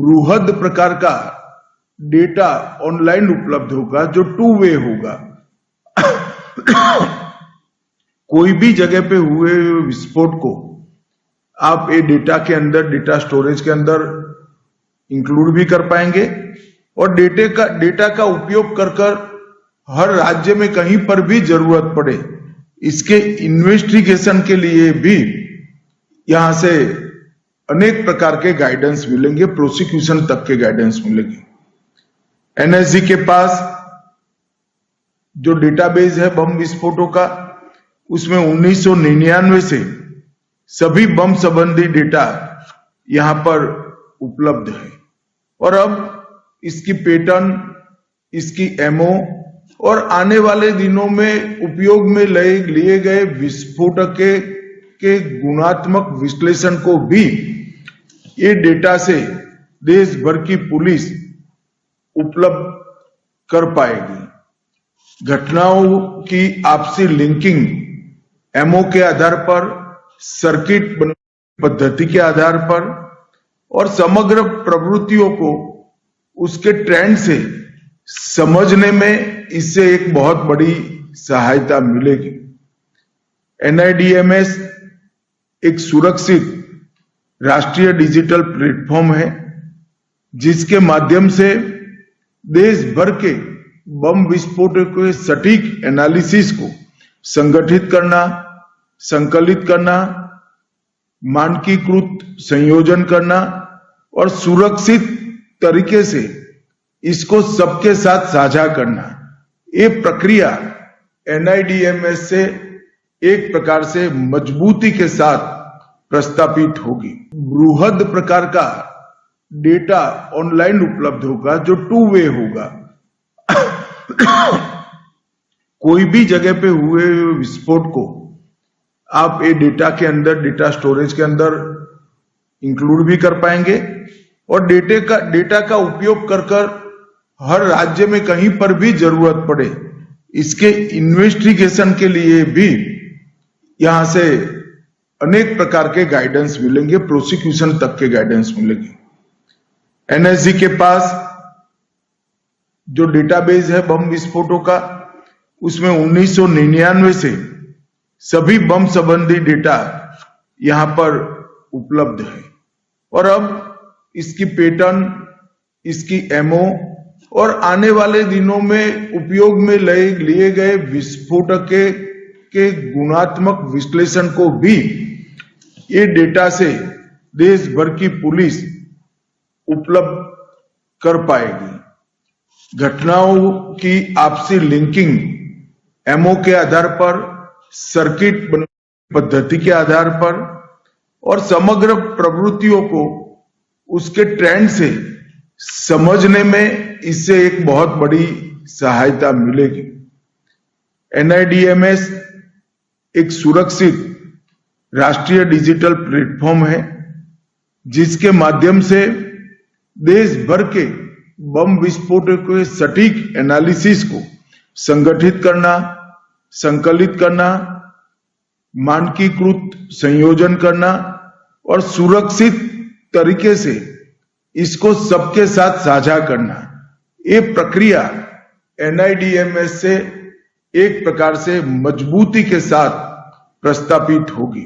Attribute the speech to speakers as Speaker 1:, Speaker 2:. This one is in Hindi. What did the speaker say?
Speaker 1: बृहद प्रकार का डेटा ऑनलाइन उपलब्ध होगा जो 2 वे होगा। कोई भी जगह पे हुए विस्फोट को आप ये डेटा के अंदर, डेटा स्टोरेज के अंदर इंक्लूड भी कर पाएंगे और डेटा का उपयोग कर हर राज्य में कहीं पर भी जरूरत पड़े इसके इन्वेस्टिगेशन के लिए भी यहां से अनेक प्रकार के गाइडेंस मिलेंगे, प्रोसिक्यूशन तक के गाइडेंस मिलेंगे। एनएसजी के पास जो डेटाबेस है बम विस्फोटों का, उसमें 1999 से सभी बम संबंधी डेटा यहां पर उपलब्ध है और अब इसकी पैटर्न, इसकी एमओ और आने वाले दिनों में उपयोग में लिए गए विस्फोटक के गुणात्मक विश्लेषण को भी ये डेटा से देश भर की पुलिस उपलब्ध कर पाएगी। घटनाओं की आपसी लिंकिंग एमओ के आधार पर, सर्किट पद्धति के आधार पर और समग्र प्रवृत्तियों को उसके ट्रेंड से समझने में इससे एक बहुत बड़ी सहायता मिलेगी। एनआईडीएमएस एक सुरक्षित राष्ट्रीय डिजिटल प्लेटफॉर्म है जिसके माध्यम से देश भर के बम विस्फोटों के सटीक एनालिसिस को संगठित करना, संकलित करना, मानकीकृत संयोजन करना और सुरक्षित तरीके से इसको सबके साथ साझा करना, ये प्रक्रिया एनआईडीएमएस से एक प्रकार से मजबूती के साथ प्रस्तापित होगी। बृहद प्रकार का डेटा ऑनलाइन उपलब्ध होगा जो 2 वे होगा। कोई भी जगह पे हुए विस्फोट को आप ये डेटा के अंदर, डेटा स्टोरेज के अंदर इंक्लूड भी कर पाएंगे और डेटा का उपयोग कर हर राज्य में कहीं पर भी जरूरत पड़े इसके इन्वेस्टिगेशन के लिए भी यहां से अनेक प्रकार के गाइडेंस मिलेंगे, प्रोसिक्यूशन तक के गाइडेंस मिलेंगे। एनएसजी के पास जो डेटाबेस है बम विस्फोटों का, उसमें 1999 से सभी बम संबंधी डेटा यहां पर उपलब्ध है और अब इसकी पैटर्न, इसकी एमओ और आने वाले दिनों में उपयोग में लिए गए विस्फोटक के गुणात्मक विश्लेषण को भी ये डेटा से देश भर की पुलिस उपलब्ध कर पाएगी। घटनाओं की आपसी लिंकिंग एमओ के आधार पर, सर्किट पद्धति के आधार पर और समग्र प्रवृत्तियों को उसके ट्रेंड से समझने में इससे एक बहुत बड़ी सहायता मिलेगी। एनआईडीएमएस एक सुरक्षित राष्ट्रीय डिजिटल प्लेटफॉर्म है जिसके माध्यम से देश भर के बम विस्फोटों के सटीक एनालिसिस को संगठित करना, संकलित करना, मानकीकृत संयोजन करना और सुरक्षित तरीके से इसको सबके साथ साझा करना, ये प्रक्रिया एनआईडीएमएस से एक प्रकार से मजबूती के साथ प्रस्तापित होगी।